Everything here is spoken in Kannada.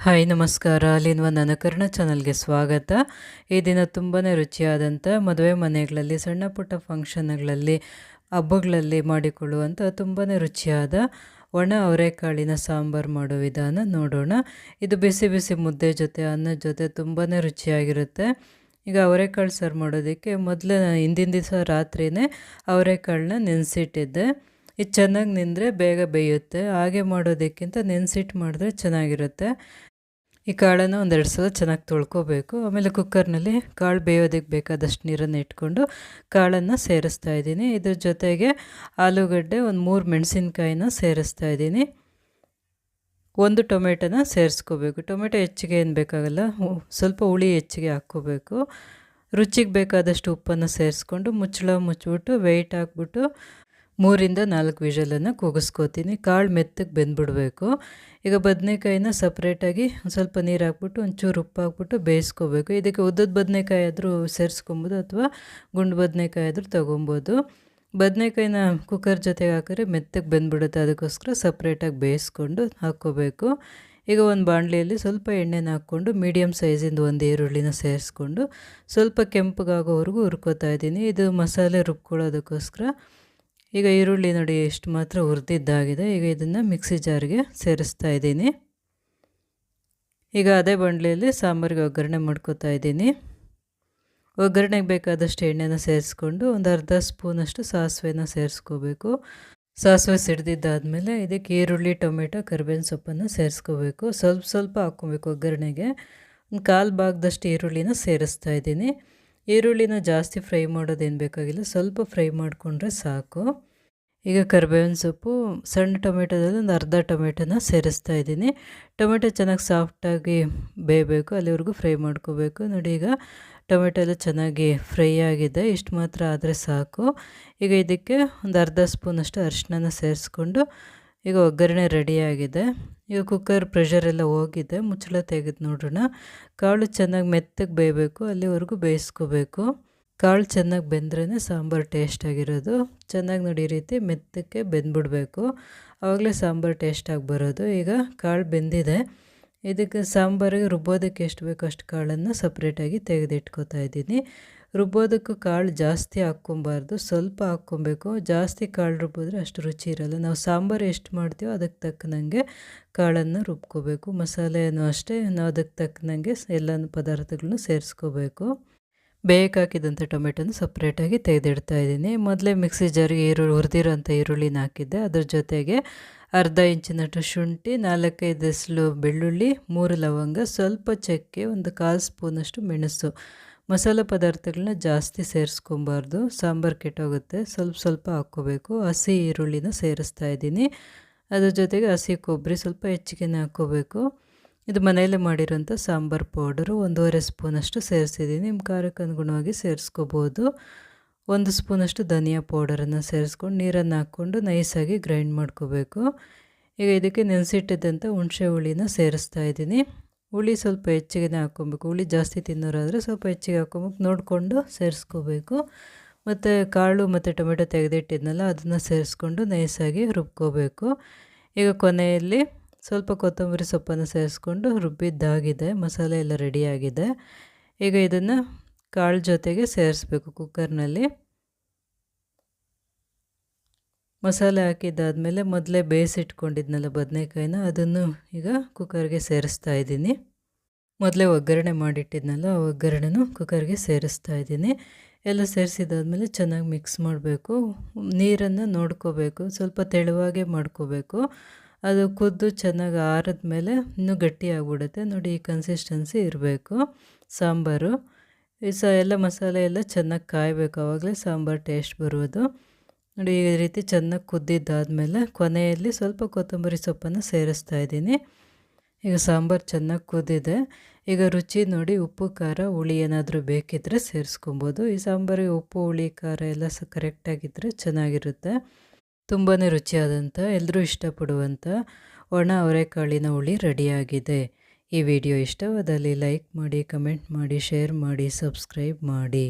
ಹಾಯ್ ನಮಸ್ಕಾರ. ಅಲ್ಲಿನ ನನ್ನ ಕರ್ಣ ಚಾನಲ್ಗೆ ಸ್ವಾಗತ. ಈ ದಿನ ತುಂಬಾ ರುಚಿಯಾದಂಥ ಮದುವೆ ಮನೆಗಳಲ್ಲಿ ಸಣ್ಣ ಪುಟ್ಟ ಫಂಕ್ಷನ್ಗಳಲ್ಲಿ ಹಬ್ಬಗಳಲ್ಲಿ ಮಾಡಿಕೊಳ್ಳುವಂಥ ತುಂಬಾ ರುಚಿಯಾದ ಒಣ ಅವರೆಕಾಳಿನ ಸಾಂಬಾರು ಮಾಡೋ ವಿಧಾನ ನೋಡೋಣ. ಇದು ಬಿಸಿ ಬಿಸಿ ಮುದ್ದೆ ಜೊತೆ ಅನ್ನದ ಜೊತೆ ತುಂಬಾ ರುಚಿಯಾಗಿರುತ್ತೆ. ಈಗ ಅವರೆಕಾಳು ಸಾರು ಮಾಡೋದಕ್ಕೆ ಮೊದಲು ಹಿಂದಿನ ದಿವಸ ರಾತ್ರಿಯೇ ಅವರೆಕಾಳನ್ನ ನೆನೆಸಿಟ್ಟಿದ್ದೆ. ಇದು ಚೆನ್ನಾಗಿ ನೆಂದರೆ ಬೇಗ ಬೇಯುತ್ತೆ. ಹಾಗೆ ಮಾಡೋದಕ್ಕಿಂತ ನೆನೆಸಿಟ್ಟು ಮಾಡಿದ್ರೆ ಚೆನ್ನಾಗಿರುತ್ತೆ. ಈ ಕಾಳನ್ನು ಒಂದೆರಡು ಸಲ ಚೆನ್ನಾಗಿ ತೊಳ್ಕೊಬೇಕು. ಆಮೇಲೆ ಕುಕ್ಕರ್ನಲ್ಲಿ ಕಾಳು ಬೇಯೋದಕ್ಕೆ ಬೇಕಾದಷ್ಟು ನೀರನ್ನು ಇಟ್ಕೊಂಡು ಕಾಳನ್ನು ಸೇರಿಸ್ತಾ ಇದ್ದೀನಿ. ಇದ್ರ ಜೊತೆಗೆ ಆಲೂಗಡ್ಡೆ, ಒಂದು 3 ಮೆಣಸಿನ್ಕಾಯಿನ ಸೇರಿಸ್ತಾ ಇದ್ದೀನಿ. 1 ಟೊಮೆಟೊನ ಸೇರಿಸ್ಕೋಬೇಕು. ಟೊಮೆಟೊ ಹೆಚ್ಚಿಗೆ ಏನು ಬೇಕಾಗಲ್ಲ, ಸ್ವಲ್ಪ ಹುಳಿ ಹೆಚ್ಚಿಗೆ ಹಾಕ್ಕೋಬೇಕು. ರುಚಿಗೆ ಬೇಕಾದಷ್ಟು ಉಪ್ಪನ್ನು ಸೇರಿಸ್ಕೊಂಡು ಮುಚ್ಚಿಬಿಟ್ಟು ವೆಯ್ಟ್ ಹಾಕ್ಬಿಟ್ಟು 3ರಿಂದ 4 ವಿಷಲನ್ನು ಕೂಗಿಸ್ಕೋತೀನಿ. ಕಾಳು ಮೆತ್ತಗೆ ಬೆಂದ್ಬಿಡಬೇಕು. ಈಗ ಬದನೆಕಾಯಿನ ಸಪ್ರೇಟಾಗಿ ಸ್ವಲ್ಪ ನೀರು ಹಾಕ್ಬಿಟ್ಟು ಒಂಚೂರು ಉಪ್ಪು ಹಾಕ್ಬಿಟ್ಟು ಬೇಯಿಸ್ಕೋಬೇಕು. ಇದಕ್ಕೆ ಉದ್ದದ ಬದನೆಕಾಯಿ ಆದರೂ ಸೇರಿಸ್ಕೊಬೋದು ಅಥವಾ ಗುಂಡು ಬದನೆಕಾಯಿ ಆದರೂ ತೊಗೊಬೋದು. ಬದನೆಕಾಯಿನ ಕುಕ್ಕರ್ ಜೊತೆಗೆ ಹಾಕಿದ್ರೆ ಮೆತ್ತಗೆ ಬೆಂದ್ಬಿಡುತ್ತೆ. ಅದಕ್ಕೋಸ್ಕರ ಸಪ್ರೇಟಾಗಿ ಬೇಯಿಸ್ಕೊಂಡು ಹಾಕ್ಕೋಬೇಕು. ಈಗ ಒಂದು ಬಾಣಲೆಯಲ್ಲಿ ಸ್ವಲ್ಪ ಎಣ್ಣೆನ ಹಾಕ್ಕೊಂಡು ಮೀಡಿಯಮ್ ಸೈಜಿಂದ ಒಂದು ಈರುಳ್ಳಿನ ಸೇರಿಸ್ಕೊಂಡು ಸ್ವಲ್ಪ ಕೆಂಪಗಾಗೋವರೆಗೂ ಹುರ್ಕೋತಾ ಇದ್ದೀನಿ. ಇದು ಮಸಾಲೆ ರುಬ್ಕೊಳ್ಳೋದಕ್ಕೋಸ್ಕರ. ಈಗ ಈರುಳ್ಳಿ ನೋಡಿ ಎಷ್ಟು ಮಾತ್ರ ಹುರಿದಿದ್ದಾಗಿದೆ. ಈಗ ಇದನ್ನು ಮಿಕ್ಸಿ ಜಾರ್ಗೆ ಸೇರಿಸ್ತಾ ಇದ್ದೀನಿ. ಈಗ ಅದೇ ಬಾಣಲೆಯಲ್ಲಿ ಸಾಂಬಾರಿಗೆ ಒಗ್ಗರಣೆ ಮಾಡ್ಕೋತಾ ಇದ್ದೀನಿ. ಒಗ್ಗರಣೆಗೆ ಬೇಕಾದಷ್ಟು ಎಣ್ಣೆನ ಸೇರಿಸ್ಕೊಂಡು ಒಂದು ಅರ್ಧ ಸ್ಪೂನಷ್ಟು ಸಾಸಿವೆನ ಸೇರಿಸ್ಕೋಬೇಕು. ಸಾಸಿವೆ ಸಿಡ್ದಿದ್ದಾದಮೇಲೆ ಇದಕ್ಕೆ ಈರುಳ್ಳಿ, ಟೊಮೆಟೊ, ಕರಿಬೇವಿನ ಸೊಪ್ಪನ್ನು ಸೇರಿಸ್ಕೋಬೇಕು. ಸ್ವಲ್ಪ ಹಾಕ್ಕೊಬೇಕು ಒಗ್ಗರಣೆಗೆ. ಒಂದು 1/4 ಭಾಗದಷ್ಟು ಈರುಳ್ಳಿನ ಸೇರಿಸ್ತಾ ಇದ್ದೀನಿ. ಈರುಳ್ಳಿನ ಜಾಸ್ತಿ ಫ್ರೈ ಮಾಡೋದೇನು ಬೇಕಾಗಿಲ್ಲ, ಸ್ವಲ್ಪ ಫ್ರೈ ಮಾಡಿಕೊಂಡ್ರೆ ಸಾಕು. ಈಗ ಕರಿಬೇವಿನ ಸೊಪ್ಪು, ಸಣ್ಣ ಟೊಮೆಟೊದಲ್ಲಿ ಒಂದು ಅರ್ಧ ಟೊಮೆಟೊನ ಸೇರಿಸ್ತಾ ಇದ್ದೀನಿ. ಟೊಮೆಟೊ ಚೆನ್ನಾಗಿ ಸಾಫ್ಟಾಗಿ ಬೇಯಬೇಕು, ಅಲ್ಲಿವರೆಗೂ ಫ್ರೈ ಮಾಡ್ಕೋಬೇಕು. ನೋಡಿ ಈಗ ಟೊಮೆಟೊ ಎಲ್ಲ ಚೆನ್ನಾಗಿ ಫ್ರೈ ಆಗಿದೆ. ಇಷ್ಟು ಮಾತ್ರ ಆದರೆ ಸಾಕು. ಈಗ ಇದಕ್ಕೆ ಒಂದು ಅರ್ಧ ಸ್ಪೂನಷ್ಟು ಅರಿಶಿನ ಸೇರಿಸ್ಕೊಂಡು ಈಗ ಒಗ್ಗರಣೆ ರೆಡಿಯಾಗಿದೆ. ಈಗ ಕುಕ್ಕರ್ ಪ್ರೆಷರೆಲ್ಲ ಹೋಗಿದೆ. ಮುಚ್ಚಳ ತೆಗೆದು ನೋಡೋಣ. ಕಾಳು ಚೆನ್ನಾಗಿ ಮೆತ್ತಗೆ ಬೇಯಬೇಕು, ಅಲ್ಲಿವರೆಗೂ ಬೇಯಿಸ್ಕೋಬೇಕು. ಕಾಳು ಚೆನ್ನಾಗಿ ಬೆಂದ್ರೇ ಸಾಂಬಾರು ಟೇಸ್ಟಾಗಿರೋದು. ಚೆನ್ನಾಗಿ ನೋಡಿ ಈ ರೀತಿ ಮೆತ್ತಕ್ಕೆ ಬೆಂದ್ಬಿಡಬೇಕು, ಆವಾಗಲೇ ಸಾಂಬಾರು ಟೇಸ್ಟಾಗಿ ಬರೋದು. ಈಗ ಕಾಳು ಬೆಂದಿದೆ. ಇದಕ್ಕೆ ಸಾಂಬಾರಿಗೆ ರುಬ್ಬೋದಕ್ಕೆ ಎಷ್ಟು ಬೇಕೋ ಅಷ್ಟು ಕಾಳನ್ನು ಸಪ್ರೇಟಾಗಿ ತೆಗೆದಿಟ್ಕೋತಾ ಇದ್ದೀನಿ. ರುಬ್ಬೋದಕ್ಕೂ ಕಾಳು ಜಾಸ್ತಿ ಹಾಕ್ಕೊಬಾರ್ದು, ಸ್ವಲ್ಪ ಹಾಕ್ಕೊಬೇಕು. ಜಾಸ್ತಿ ಕಾಳು ರುಬ್ಬಿದ್ರೆ ಅಷ್ಟು ರುಚಿ ಇರೋಲ್ಲ. ನಾವು ಸಾಂಬಾರು ಎಷ್ಟು ಮಾಡ್ತೀವೋ ಅದಕ್ಕೆ ತಕ್ಕನಂಗೆ ಕಾಳನ್ನು ರುಬ್ಕೋಬೇಕು. ಮಸಾಲೆನೂ ಅಷ್ಟೇ, ನಾವು ಅದಕ್ಕೆ ತಕ್ಕನಂಗೆ ಎಲ್ಲ ಪದಾರ್ಥಗಳನ್ನು ಸೇರಿಸ್ಕೋಬೇಕು. ಬೇಯಕ್ಕೆ ಹಾಕಿದಂಥ ಟೊಮೆಟೊನ ಸಪ್ರೇಟಾಗಿ ತೆಗೆದಿಡ್ತಾ ಇದ್ದೀನಿ. ಮೊದಲೇ ಮಿಕ್ಸಿ ಜಾರಿಗೆ ಹುರಿದಿರೋಂಥ ಈರುಳ್ಳಿನ ಹಾಕಿದ್ದೆ. ಅದ್ರ ಜೊತೆಗೆ ಅರ್ಧ ಇಂಚಿನಷ್ಟು ಶುಂಠಿ, 4-5 ಎಸಳು ಬೆಳ್ಳುಳ್ಳಿ, 3 ಲವಂಗ, ಸ್ವಲ್ಪ ಚಕ್ಕೆ, ಒಂದು 1/4 ಸ್ಪೂನಷ್ಟು ಮೆಣಸು. ಮಸಾಲೆ ಪದಾರ್ಥಗಳನ್ನ ಜಾಸ್ತಿ ಸೇರಿಸ್ಕೊಬಾರ್ದು, ಸಾಂಬಾರು ಕೆಟ್ಟೋಗುತ್ತೆ. ಸ್ವಲ್ಪ ಹಾಕ್ಕೋಬೇಕು. ಹಸಿ ಈರುಳ್ಳಿನ ಸೇರಿಸ್ತಾ ಇದ್ದೀನಿ. ಅದ್ರ ಜೊತೆಗೆ ಹಸಿ ಕೊಬ್ಬರಿ ಸ್ವಲ್ಪ ಹೆಚ್ಚಿಗೆನೇ ಹಾಕ್ಕೋಬೇಕು. ಇದು ಮನೆಯಲ್ಲೇ ಮಾಡಿರೋಂಥ ಸಾಂಬಾರು ಪೌಡರು 1.5 ಸ್ಪೂನಷ್ಟು ಸೇರಿಸಿದ್ದೀನಿ. ನಿಮ್ಮ ಖಾರಕ್ಕೆ ಅನುಗುಣವಾಗಿ ಸೇರಿಸ್ಕೋಬೋದು. 1 ಸ್ಪೂನಷ್ಟು ಧನಿಯಾ ಪೌಡರನ್ನು ಸೇರಿಸ್ಕೊಂಡು ನೀರನ್ನು ಹಾಕ್ಕೊಂಡು ನೈಸಾಗಿ ಗ್ರೈಂಡ್ ಮಾಡ್ಕೋಬೇಕು. ಈಗ ಇದಕ್ಕೆ ನೆನೆಸಿಟ್ಟಿದ್ದಂಥ ಹುಣಸೆ ಹುಳಿನ ಸೇರಿಸ್ತಾ ಇದ್ದೀನಿ. ಹುಳಿ ಸ್ವಲ್ಪ ಹೆಚ್ಚಿಗೆ ಹಾಕ್ಕೊಬೇಕು. ಹುಳಿ ಜಾಸ್ತಿ ತಿನ್ನೋರಾದರೆ ಸ್ವಲ್ಪ ಹೆಚ್ಚಿಗೆ ಹಾಕ್ಕೊಬೇಕು, ನೋಡಿಕೊಂಡು ಸೇರಿಸ್ಕೋಬೇಕು. ಮತ್ತು ಕಾಳು ಮತ್ತು ಟೊಮೆಟೊ ತೆಗೆದಿಟ್ಟಿದ್ನಲ್ಲ ಅದನ್ನು ಸೇರಿಸ್ಕೊಂಡು ನೈಸಾಗಿ ರುಬ್ಕೋಬೇಕು. ಈಗ ಕೊನೆಯಲ್ಲಿ ಸ್ವಲ್ಪ ಕೊತ್ತಂಬರಿ ಸೊಪ್ಪನ್ನು ಸೇರಿಸ್ಕೊಂಡು ರುಬ್ಬಿದ್ದಾಗಿದೆ. ಮಸಾಲೆ ಎಲ್ಲ ರೆಡಿಯಾಗಿದೆ. ಈಗ ಇದನ್ನು ಕಾಳು ಜೊತೆಗೆ ಸೇರಿಸ್ಬೇಕು ಕುಕ್ಕರ್ನಲ್ಲಿ. ಮಸಾಲೆ ಹಾಕಿದ್ದಾದಮೇಲೆ ಮೊದಲೇ ಬೇಯಿಸಿಟ್ಕೊಂಡಿದ್ನಲ್ಲ ಬದನೆಕಾಯಿನ, ಅದನ್ನು ಈಗ ಕುಕ್ಕರ್ಗೆ ಸೇರಿಸ್ತಾ ಇದ್ದೀನಿ. ಮೊದಲೇ ಒಗ್ಗರಣೆ ಮಾಡಿಟ್ಟಿದ್ನಲ್ಲ ಆ ಒಗ್ಗರಣೆನೂ ಕುಕ್ಕರ್ಗೆ ಸೇರಿಸ್ತಾ ಇದ್ದೀನಿ. ಎಲ್ಲ ಸೇರಿಸಿದಾದ್ಮೇಲೆ ಚೆನ್ನಾಗಿ ಮಿಕ್ಸ್ ಮಾಡಬೇಕು. ನೀರನ್ನು ನೋಡ್ಕೋಬೇಕು, ಸ್ವಲ್ಪ ತೆಳುವಾಗೇ ಮಾಡ್ಕೋಬೇಕು. ಅದು ಕುದ್ದು ಚೆನ್ನಾಗಿ ಆರಿದ ಮೇಲೆ ಇನ್ನೂ ಗಟ್ಟಿ ಆಗಿಬಿಡುತ್ತೆ. ನೋಡಿ ಈ ಕನ್ಸಿಸ್ಟೆನ್ಸಿ ಇರಬೇಕು ಸಾಂಬಾರು. ಎಲ್ಲ ಮಸಾಲೆ ಎಲ್ಲ ಚೆನ್ನಾಗಿ ಕಾಯಬೇಕು, ಆವಾಗಲೇ ಸಾಂಬಾರು ಟೇಸ್ಟ್ ಬರುವುದು. ನೋಡಿ ಈ ರೀತಿ ಚೆನ್ನಾಗಿ ಕುದ್ದಿದ್ದಾದಮೇಲೆ ಕೊನೆಯಲ್ಲಿ ಸ್ವಲ್ಪ ಕೊತ್ತಂಬರಿ ಸೊಪ್ಪನ್ನು ಸೇರಿಸ್ತಾ ಇದ್ದೀನಿ. ಈಗ ಸಾಂಬಾರು ಚೆನ್ನಾಗಿ ಕುದ್ದಿದೆ. ಈಗ ರುಚಿ ನೋಡಿ, ಉಪ್ಪು ಖಾರ ಹುಳಿ ಏನಾದರೂ ಬೇಕಿದ್ದರೆ ಸೇರಿಸ್ಕೊಬೋದು. ಈ ಸಾಂಬಾರಿಗೆ ಉಪ್ಪು ಹುಳಿ ಖಾರ ಎಲ್ಲ ಕರೆಕ್ಟಾಗಿದ್ದರೆ ಚೆನ್ನಾಗಿರುತ್ತೆ. ತುಂಬಾ ರುಚಿಯಾದಂಥ, ಎಲ್ಲರೂ ಇಷ್ಟಪಡುವಂಥ ಒಣ ಅವರೆಕಾಳಿನ ಹುಳಿ ರೆಡಿಯಾಗಿದೆ. ಈ ವಿಡಿಯೋ ಇಷ್ಟವಾದಲ್ಲಿ ಲೈಕ್ ಮಾಡಿ, ಕಮೆಂಟ್ ಮಾಡಿ, ಶೇರ್ ಮಾಡಿ, ಸಬ್ಸ್ಕ್ರೈಬ್ ಮಾಡಿ.